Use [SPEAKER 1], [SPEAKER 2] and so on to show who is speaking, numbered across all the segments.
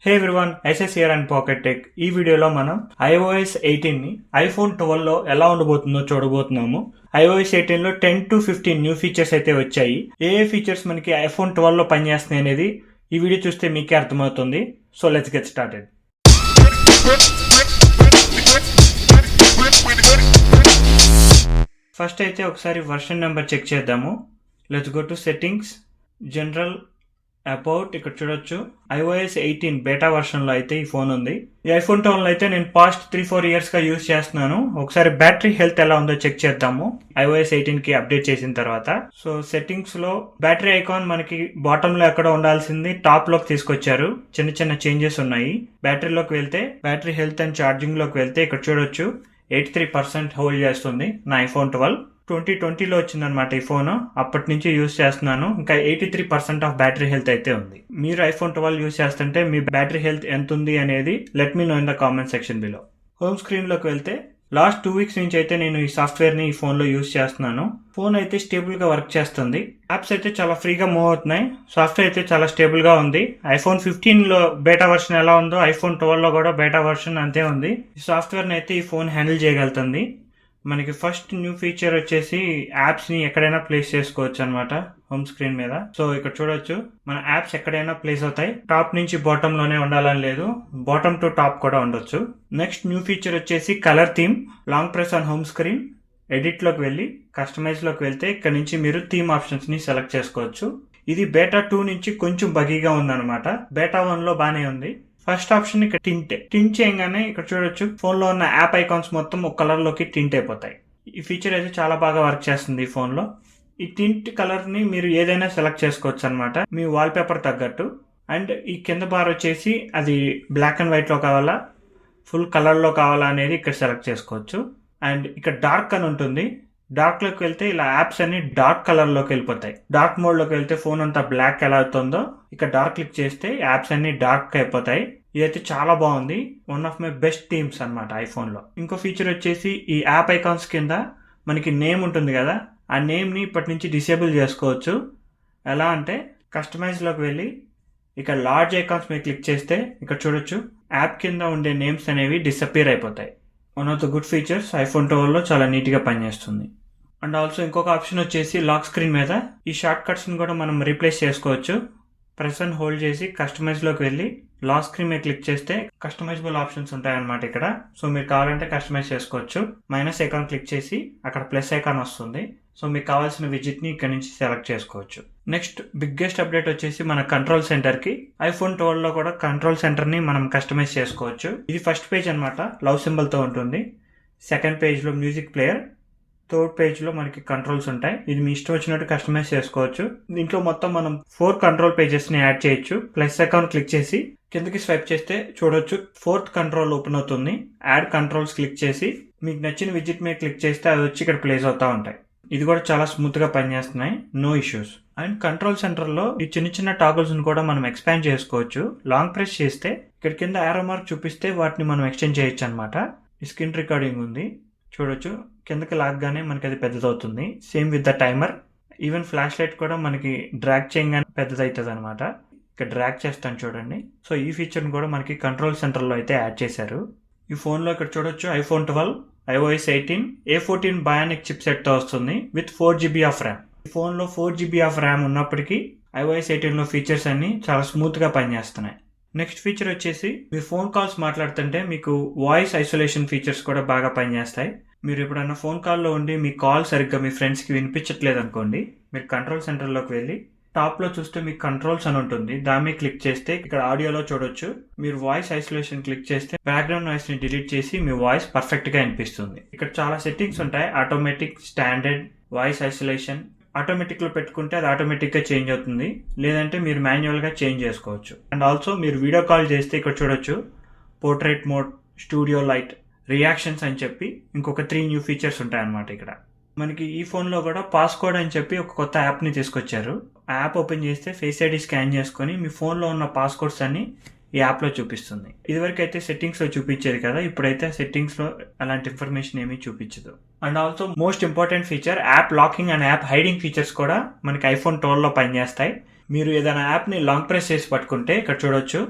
[SPEAKER 1] Hey everyone, SS here and Pocket Tech. ఈ వీడియోలో మనం iOS 18 ని iPhone 12 లో ఎలా ఉండబోతుందో చూడబోతున్నాము. iOS 18 లో 10 to 15 న్యూ ఫీచర్స్ అయితే వచ్చాయి. ఏ ఫీచర్స్ మనకి iPhone 12 లో పనిచేస్తున్నాయి అనేది ఈ వీడియో చూస్తే మీకే అర్థమవుతుంది. So let's get started. First అయితే ఒకసారి వర్షన్ నెంబర్ చెక్ చేద్దాము. Let's go to settings, general, about. ఇక్కడ చూడొచ్చు iOS 18 బేటా వర్షన్ లో అయితే ఈ ఫోన్ ఉంది. ఈ iPhone 12 లో అయితే నేను పాస్ట్ 3-4 ఇయర్స్ గా యూజ్ చేస్తున్నాను. ఒకసారి బ్యాటరీ హెల్త్ ఎలా ఉందో చెక్ చేద్దాము iOS 18 కి అప్డేట్ చేసిన తర్వాత. సో సెట్టింగ్స్ లో బ్యాటరీ ఐకాన్ మనకి బాటమ్ లో ఎక్కడ ఉండాల్సింది టాప్ లోకి తీసుకొచ్చారు. చిన్న చిన్న చేంజెస్ ఉన్నాయి. బ్యాటరీలోకి వెళ్తే బ్యాటరీ హెల్త్ అండ్ ఛార్జింగ్ లోకి వెళ్తే ఇక్కడ చూడొచ్చు 83% హోల్డ్ చేస్తుంది నా iPhone 12. 2020లో వచ్చిందనమాట ఈ ఫోన్. అప్పటి నుంచి యూజ్ చేస్తున్నాను. ఇంకా 83% ఆఫ్ బ్యాటరీ హెల్త్ అయితే ఉంది. మీరు iPhone 12 యూజ్ చేస్తుంటే మీ బ్యాటరీ హెల్త్ ఎంత ఉంది అనేది let me know in the comment section below. Home screen లోకి వెళ్తే లాస్ట్ 2 వీక్స్ నుంచి అయితే నేను ఈ సాఫ్ట్వేర్ ని ఈ ఫోన్ లో యూజ్ చేస్తున్నాను. ఫోన్ అయితే స్టేబుల్ గా వర్క్ చేస్తుంది. యాప్స్ అయితే చాలా ఫ్రీగా మూవ్ అవుతున్నాయి. సాఫ్ట్వేర్ అయితే చాలా స్టేబుల్ గా ఉంది. iPhone 15 లో బేటా వర్షన్ ఎలా ఉందో iPhone 12 లో కూడా బేటా వర్షన్ అంతే ఉంది. ఈ సాఫ్ట్వేర్ ని అయితే ఈ ఫోన్ హ్యాండిల్ చేయగలుగుతుంది. మనకి ఫస్ట్ న్యూ ఫీచర్ వచ్చేసి యాప్స్ ని ఎక్కడైనా ప్లేస్ చేసుకోవచ్చు అనమాట హోమ్ స్క్రీన్ మీద. సో ఇక్కడ చూడొచ్చు మన యాప్స్ ఎక్కడైనా ప్లేస్ అవుతాయి. టాప్ నుంచి బాటమ్ లోనే ఉండాలని లేదు, బాటమ్ టు టాప్ కూడా ఉండొచ్చు. నెక్స్ట్ న్యూ ఫీచర్ వచ్చేసి colour theme. Long press on home screen, edit లోకి వెళ్ళి కస్టమైజ్ లోకి వెళ్తే ఇక్కడ నుంచి మీరు థీమ్ ఆప్షన్స్ ని సెలెక్ట్ చేసుకోవచ్చు. ఇది బేటా 2 నుంచి కొంచెం బగీగా ఉందన్నమాట. బేటా 1 లో బానే ఉంది. ఫస్ట్ ఆప్షన్ ఇక్కడ టింట్ చేయగానే ఇక్కడ చూడొచ్చు ఫోన్ లో ఉన్న యాప్ ఐకాన్స్ మొత్తం ఒక కలర్ లోకి టింట్ అయిపోతాయి. ఈ ఫీచర్ అయితే చాలా బాగా వర్క్ చేస్తుంది ఈ ఫోన్ లో. ఈ టింట్ కలర్ ని మీరు ఏదైనా సెలెక్ట్ చేసుకోవచ్చు అనమాట మీ వాల్ పేపర్ తగ్గట్టు. అండ్ ఈ కింద బార్ వచ్చేసి అది బ్లాక్ అండ్ వైట్ లో కావాలా, ఫుల్ కలర్ లో కావాలా అనేది ఇక్కడ సెలెక్ట్ చేసుకోవచ్చు. అండ్ ఇక్కడ డార్క్ అని ఉంటుంది. డార్క్ లోకి వెళ్తే ఇలా యాప్స్ అన్ని డార్క్ కలర్ లోకి వెళ్ళిపోతాయి. డార్క్ మోడ్ లోకి వెళ్తే ఫోన్ అంతా బ్లాక్ ఎలా అవుతుందో ఇక్కడ డార్క్ క్లిక్ చేస్తే యాప్స్ అన్ని డార్క్ అయిపోతాయి. ఇదైతే చాలా బాగుంది. One of my best themes అనమాట ఐఫోన్ లో. ఇంకో ఫీచర్ వచ్చేసి ఈ యాప్ ఐకాన్స్ కింద మనకి నేమ్ ఉంటుంది కదా, ఆ నేమ్ ని ఇప్పటి నుంచి డిసేబుల్ చేసుకోవచ్చు. ఎలా అంటే కస్టమైజ్ లోకి వెళ్ళి ఇక్కడ లార్జ్ ఐకాన్స్ మీద క్లిక్ చేస్తే ఇక్కడ చూడొచ్చు యాప్ కింద ఉండే నేమ్స్ అనేవి డిసపియర్ అయిపోతాయి. One of the good features iPhone 12 లో చాలా నీట్ గా పనిచేస్తుంది. అండ్ ఆల్సో ఇంకొక ఆప్షన్ వచ్చేసి లాక్ స్క్రీన్ మీద ఈ షార్ట్ కట్స్ ని కూడా మనం రీప్లేస్ చేసుకోవచ్చు. ప్రెస్ అండ్ హోల్డ్ చేసి కస్టమైజ్ లోకి వెళ్ళి లాక్ స్క్రీన్ మీద క్లిక్ చేస్తే కస్టమైజబుల్ ఆప్షన్స్ ఉంటాయన్నమాట ఇక్కడ. సో మీరు కావాలంటే కస్టమైజ్ చేసుకోవచ్చు. మైనస్ ఐకాన్ క్లిక్ చేసి అక్కడ ప్లస్ ఐకాన్ వస్తుంది. సో మీకు కావాల్సిన విజిట్ ని ఇక్కడ నుంచి సెలెక్ట్ చేసుకోవచ్చు. నెక్స్ట్ బిగ్గెస్ట్ అప్డేట్ వచ్చేసి మన కంట్రోల్ సెంటర్ కి. iPhone 12 లో కూడా కంట్రోల్ సెంటర్ ని మనం కస్టమైజ్ చేసుకోవచ్చు. ఇది ఫస్ట్ పేజ్ అనమాట, లవ్ సింబల్ తో ఉంటుంది. సెకండ్ పేజ్ లో మ్యూజిక్ ప్లేయర్, థర్డ్ పేజ్ లో మనకి కంట్రోల్స్ ఉంటాయి. ఇది మీ ఇష్టం వచ్చినట్టు కస్టమైజ్ చేసుకోవచ్చు. దీంట్లో మొత్తం మనం 4 కంట్రోల్ పేజెస్ ని యాడ్ చేయొచ్చు. ప్లస్ ఐకాన్ క్లిక్ చేసి కిందకి స్వైప్ చేస్తే చూడొచ్చు 4th కంట్రోల్ ఓపెన్ అవుతుంది. యాడ్ కంట్రోల్స్ క్లిక్ చేసి మీకు నచ్చిన విజిట్ మీద క్లిక్ చేస్తే అవి వచ్చి ఇక్కడ ప్లేస్ అవుతా ఉంటాయి. ఇది కూడా చాలా స్మూత్ గా పనిచేస్తున్నాయి, no issues. And control centre లో ఈ చిన్న చిన్న టాగుల్స్ ని కూడా మనం ఎక్స్పాండ్ చేసుకోవచ్చు. లాంగ్ ప్రెస్ చేస్తే ఇక్కడ కింద ఆరో మార్క్ చూపిస్తే వాటిని మనం ఎక్స్టెండ్ చేయొచ్చు అనమాట. ఈ స్క్రీన్ రికార్డింగ్ ఉంది చూడొచ్చు, కిందకి లాగ్గానే మనకి అది పెద్దదవుతుంది. Same with the timer. Even flash light కూడా మనకి డ్రాగ్ చేయగానే పెద్దదవుతుంది అనమాట. ఇక్కడ డ్రాగ్ చేస్తాను చూడండి. సో ఈ ఫీచర్ ని కూడా మనకి కంట్రోల్ సెంటర్ లో అయితే యాడ్ చేశారు. ఈ ఫోన్ లో ఇక్కడ చూడొచ్చు iPhone 12, iOS 18, A14 Bionic chip set తో వస్తుంది విత్ 4GB ఆఫ్ ర్యామ్. ఈ ఫోన్ లో 4GB ఆఫ్ ర్యామ్ ఉన్నప్పటికీ iOS 18 లో ఫీచర్స్ అన్ని చాలా స్మూత్ గా పనిచేస్తున్నాయి. నెక్స్ట్ ఫీచర్ వచ్చేసి మీరు ఫోన్ కాల్స్ మాట్లాడుతుంటే మీకు వాయిస్ ఐసోలేషన్ ఫీచర్స్ కూడా బాగా పనిచేస్తాయి. మీరు ఎప్పుడన్నా ఫోన్ కాల్లో ఉండి మీ కాల్ సరిగ్గా మీ ఫ్రెండ్స్ కి వినిపించట్లేదు అనుకోండి, మీరు కంట్రోల్ సెంటర్ లోకి వెళ్ళి టాప్ లో చూస్తే మీకు కంట్రోల్స్ అని ఉంటుంది. దాని మీద క్లిక్ చేస్తే ఇక్కడ ఆడియోలో చూడొచ్చు మీరు వాయిస్ ఐసోలేషన్ క్లిక్ చేస్తే బ్యాక్గ్రౌండ్ నాయిస్ ని డిలీట్ చేసి మీ వాయిస్ పర్ఫెక్ట్ గా వినిపిస్తుంది. ఇక్కడ చాలా సెట్టింగ్స్ ఉంటాయి. Automatic, standard, voice isolation. Automatic లో పెట్టుకుంటే అది ఆటోమేటిక్ గా చేంజ్ అవుతుంది, లేదంటే మీరు మాన్యువల్ గా చేంజ్ చేసుకోవచ్చు. అండ్ ఆల్సో మీరు వీడియో కాల్ చేస్తే ఇక్కడ చూడొచ్చు portrait mode, studio light, reactions అని చెప్పి ఇంకొక 3 న్యూ ఫీచర్స్ ఉంటాయి అన్నమాట. ఇక్కడ మనకి ఈ ఫోన్ లో కూడా పాస్కోడ్ అని చెప్పి ఒక కొత్త యాప్ ని తీసుకొచ్చారు. ఆ యాప్ ఓపెన్ చేస్తే ఫేస్ ఐడి స్కాన్ చేసుకుని మీ ఫోన్ లో ఉన్న పాస్కోడ్స్ అన్ని ఈ యాప్ లో చూపిస్తుంది. ఇదివరకు అయితే సెట్టింగ్స్ లో చూపించేది కదా, ఇప్పుడైతే సెట్టింగ్స్ లో అలాంటి ఇన్ఫర్మేషన్ ఏమీ చూపించదు. And also most important feature app locking and app hiding features కూడా మనకి iPhone 12 లో పనిచేస్తాయి. మీరు ఏదైనా యాప్ ని లాంగ్ ప్రెస్ చేసి పట్టుకుంటే ఇక్కడ చూడొచ్చు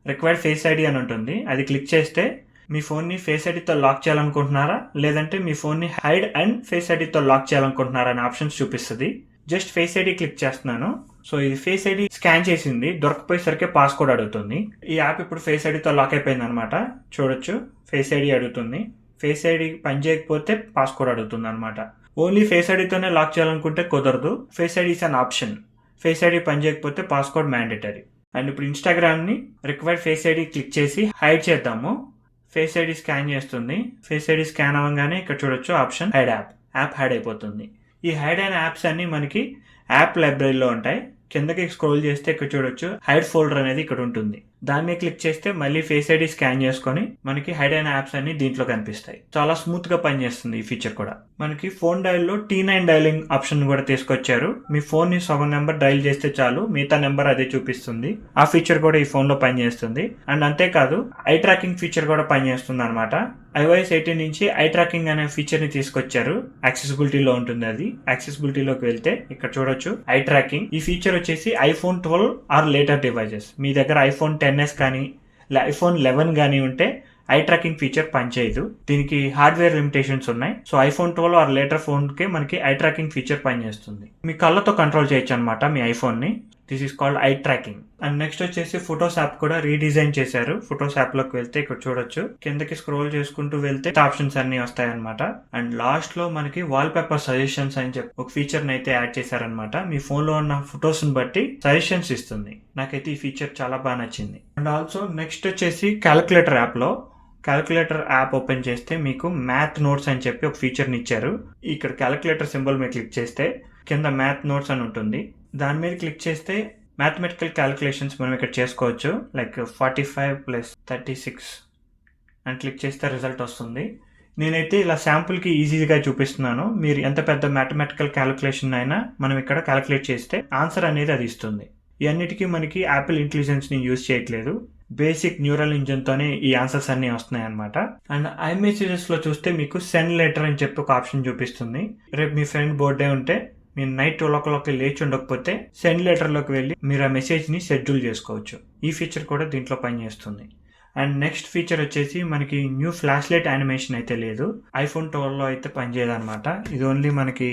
[SPEAKER 1] రిక్వైర్డ్ ఫేస్ ఐడి అని ఉంటుంది. అది క్లిక్ చేస్తే మీ ఫోన్ని ఫేస్ ఐడితో లాక్ చేయాలనుకుంటున్నారా, లేదంటే మీ ఫోన్ని హైడ్ అండ్ ఫేస్ ఐడితో లాక్ చేయాలనుకుంటున్నారా అనే ఆప్షన్స్ చూపిస్తుంది. జస్ట్ ఫేస్ ఐడి క్లిక్ చేస్తున్నాను. సో ఇది ఫేస్ ఐడి స్కాన్ చేసింది, దొరకపోయేసరికి పాస్కోడ్ అడుగుతుంది. ఈ యాప్ ఇప్పుడు ఫేస్ ఐడితో లాక్ అయిపోయింది అనమాట. చూడొచ్చు, ఫేస్ ఐడి అడుగుతుంది. ఫేస్ ఐడి పని చేయకపోతే పాస్కోడ్ అడుగుతుంది అనమాట. ఓన్లీ ఫేస్ ఐడితోనే లాక్ చేయాలనుకుంటే కుదరదు. Face ID is an option. Face ID పని చేయకపోతే పాస్కోడ్ మ్యాండేటరీ. అండ్ ఇప్పుడు ఇన్స్టాగ్రామ్ని రిక్వైర్డ్ ఫేస్ ఐడి క్లిక్ చేసి హైడ్ చేద్దాము. ఫేస్ ఐడి స్కాన్ చేస్తుంది. ఫేస్ ఐడి స్కాన్ అవ్వగానే ఇక్కడ చూడొచ్చు ఆప్షన్ హైడ్ యాప్ హైడ్ అయిపోతుంది. ఈ హైడ్ అయిన యాప్స్ అన్ని మనకి యాప్ లైబ్రరీలో ఉంటాయి. కిందకి స్క్రోల్ చేస్తే ఇక్కడ చూడొచ్చు హైడ్ ఫోల్డర్ అనేది ఇక్కడ ఉంటుంది. దాని మీద క్లిక్ చేస్తే మళ్ళీ ఫేస్ ఐడి స్కాన్ చేసుకొని మనకి హైడ్ అయిన యాప్స్ అన్ని దీంట్లో కనిపిస్తాయి. చాలా స్మూత్ గా పనిచేస్తుంది ఈ ఫీచర్ కూడా. మనకి ఫోన్ డయల్ లో T9 డైలింగ్ ఆప్షన్ కూడా తీసుకొచ్చారు. మీ ఫోన్ ని సగం నెంబర్ డైల్ చేస్తే చాలు, మిగతా నెంబర్ అదే చూపిస్తుంది. ఆ ఫీచర్ కూడా ఈ ఫోన్ లో పనిచేస్తుంది. అండ్ అంతేకాదు ఐ ట్రాకింగ్ ఫీచర్ కూడా పనిచేస్తుంది అనమాట. iOS 18 నుంచి ఐ ట్రాకింగ్ అనే ఫీచర్ ని తీసుకొచ్చారు. యాక్సెసిబిలిటీలో ఉంటుంది. అది యాక్సెసిబిలిటీలోకి వెళ్తే ఇక్కడ చూడొచ్చు ఐ ట్రాకింగ్. ఈ ఫీచర్ వచ్చేసి iPhone 12 ఆర్ లేటర్ డివైజెస్, మీ దగ్గర iPhone XS కానీ iPhone 11 కానీ ఉంటే ఐ ట్రాకింగ్ ఫీచర్ పనిచేయదు. దీనికి హార్డ్వేర్ లిమిటేషన్స్ ఉన్నాయి. So iPhone 12 or later phone కి మనకి ఐ ట్రాకింగ్ ఫీచర్ పనిచేస్తుంది. మీ కళ్ళతో కంట్రోల్ చేయొచ్చు అనమాట మీ ఐఫోన్ ని. This is called I tracking. And next వచ్చేసి ఫొటోస్ యాప్ కూడా రీడిజైన్ చేశారు. ఫొటోస్ యాప్ లోకి వెళ్తే ఇక్కడ చూడొచ్చు, కిందకి స్క్రోల్ చేసుకుంటూ వెళ్తే ఆప్షన్స్ అన్ని వస్తాయి అనమాట. అండ్ లాస్ట్ లో మనకి వాల్ పేపర్ సజెషన్స్ అని చెప్పి ఒక ఫీచర్ ని అయితే యాడ్ చేశారనమాట. మీ ఫోన్ లో ఉన్న ఫొటోస్ ని బట్టి సజెషన్స్ ఇస్తుంది. నాకైతే ఈ ఫీచర్ చాలా బాగా నచ్చింది. అండ్ ఆల్సో నెక్స్ట్ వచ్చేసి క్యాలిక్యులేటర్ యాప్ లో, క్యాలిక్యులేటర్ యాప్ ఓపెన్ చేస్తే మీకు మ్యాథ్ నోట్స్ అని చెప్పి ఒక ఫీచర్ని ఇచ్చారు. ఇక్కడ క్యాలిక్యులేటర్ సింబల్ మీద క్లిక్ చేస్తే కింద మ్యాథ్ నోట్స్ అని ఉంటుంది. దాని మీద క్లిక్ చేస్తే మ్యాథమెటికల్ క్యాలిక్యులేషన్స్ మనం ఇక్కడ చేసుకోవచ్చు. లైక్ 45 + 36 అని క్లిక్ చేస్తే రిజల్ట్ వస్తుంది. నేనైతే ఇలా శాంపుల్కి ఈజీగా చూపిస్తున్నాను. మీరు ఎంత పెద్ద మ్యాథమెటికల్ క్యాలిక్యులేషన్ అయినా మనం ఇక్కడ క్యాలిక్యులేట్ చేస్తే ఆన్సర్ అనేది అది ఇస్తుంది. ఇవన్నిటికీ మనకి యాపిల్ ఇంటెలిజెన్స్ ని యూజ్ చేయట్లేదు. బేసిక్ న్యూరల్ ఇంజిన్ తోనే ఈ ఆన్సర్స్ అన్ని వస్తున్నాయి అనమాట. అండ్ iMessages లో చూస్తే మీకు సెండ్ లెటర్ అని చెప్పి ఒక ఆప్షన్ చూపిస్తుంది. రేపు మీ ఫ్రెండ్ బర్త్డే ఉంటే మీరు నైట్ 12 o'clock లేచి ఉండకపోతే సెండ్ లెటర్ లోకి వెళ్ళి మీరు ఆ మెసేజ్ ని షెడ్యూల్ చేసుకోవచ్చు. ఈ ఫీచర్ కూడా దీంట్లో పనిచేస్తుంది. అండ్ నెక్స్ట్ ఫీచర్ వచ్చేసి మనకి న్యూ ఫ్లాష్ లైట్ యానిమేషన్ అయితే లేదు. iPhone 12 లో అయితే పనిచేయదు అనమాట. ఇది ఓన్లీ మనకి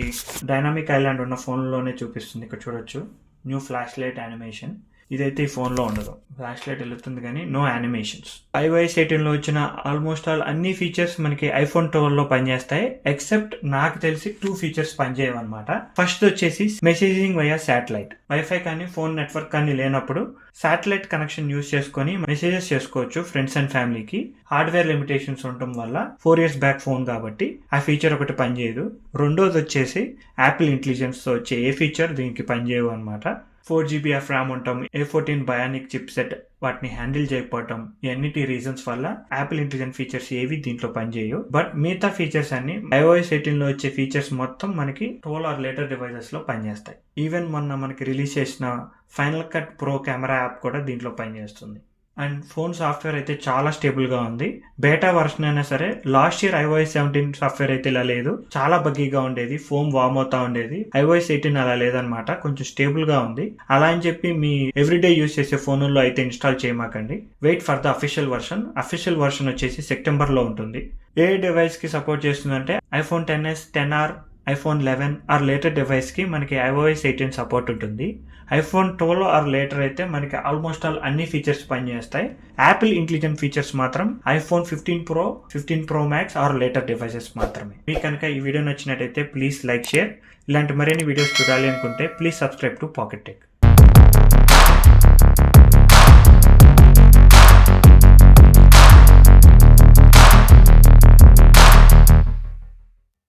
[SPEAKER 1] డైనామిక్ ఐలాండ్ ఉన్న ఫోన్ లోనే చూపిస్తుంది. ఇక్కడ చూడొచ్చు న్యూ ఫ్లాష్ లైట్ యానిమేషన్. ఇదైతే ఈ ఫోన్ లో ఉండదు. ఫ్లాష్ లైట్ వెళ్తుంది కానీ నో యానిమేషన్స్. iOS 18 లో వచ్చిన ఆల్మోస్ట్ ఆల్ అన్ని ఫీచర్స్ మనకి iPhone 12 లో పనిచేస్తాయి. ఎక్సెప్ట్ నాకు తెలిసి 2 ఫీచర్స్ పనిచేయవు అనమాట. ఫస్ట్ వచ్చేసి మెసేజింగ్ వయా శాటిలైట్. వైఫై కానీ ఫోన్ నెట్వర్క్ కానీ లేనప్పుడు శాటిలైట్ కనెక్షన్ యూజ్ చేసుకుని మెసేజెస్ చేసుకోవచ్చు ఫ్రెండ్స్ అండ్ ఫ్యామిలీకి. హార్డ్వేర్ లిమిటేషన్స్ ఉండటం వల్ల 4 years బ్యాక్ ఫోన్ కాబట్టి ఆ ఫీచర్ ఒకటి పనిచేయదు. రెండోది వచ్చేసి యాపిల్ ఇంటెలిజెన్స్ తో వచ్చే ఏ ఫీచర్ దీనికి పనిచేయవు అనమాట. 4GB of RAM ఉండటం, A14 బయానిక్ చిప్ సెట్ వాటిని హ్యాండిల్ చేయకపోవటం, ఇవన్నిటి రీజన్స్ వల్ల యాపిల్ ఇంటెలిజెంట్ ఫీచర్స్ ఏవి దీంట్లో పనిచేయవు. బట్ మిగతా ఫీచర్స్ అన్ని iOS 18 లో వచ్చే ఫీచర్స్ మొత్తం మనకి 12 ఆర్ లేటర్ డివైజెస్ లో పనిచేస్తాయి. ఈవెన్ మొన్న మనకి రిలీజ్ చేసిన final cut pro camera app కూడా దీంట్లో పనిచేస్తుంది. అండ్ ఫోన్ సాఫ్ట్వేర్ అయితే చాలా స్టేబుల్ గా ఉంది. బేటా వర్షన్ అయినా సరే లాస్ట్ ఇయర్ iOS 17 సాఫ్ట్వేర్ అయితే ఇలా లేదు. చాలా బగ్గీగా ఉండేది, ఫోన్ వార్మ్ అవుతా ఉండేది. iOS 18 అలా లేదనమాట, కొంచెం స్టేబుల్ గా ఉంది. అలా అని చెప్పి మీ ఎవ్రీడే యూజ్ చేసే ఫోన్లో అయితే ఇన్స్టాల్ చేయమాకండి. Wait for the official version. Official version వచ్చేసి సెప్టెంబర్ లో ఉంటుంది. ఏ డివైస్ కి సపోర్ట్ చేస్తుందంటే iPhone XS, XR, iPhone 11 or later device కి మనకి iOS 18 సపోర్ట్ ఉంటుంది. iPhone 12 ఆర్ లేటర్ అయితే మనకి ఆల్మోస్ట్ ఆల్ అన్ని ఫీచర్స్ పనిచేస్తాయి. యాపిల్ ఇంటెలిజెంట్ ఫీచర్స్ మాత్రం iPhone 15 Pro, 15 Pro Max or later devices మాత్రమే. మీకు కనుక ఈ వీడియో నచ్చినట్టయితే ప్లీజ్ లైక్, షేర్. ఇలాంటి మరిన్ని వీడియోస్ చూడాలి అనుకుంటే please subscribe to pocket tech.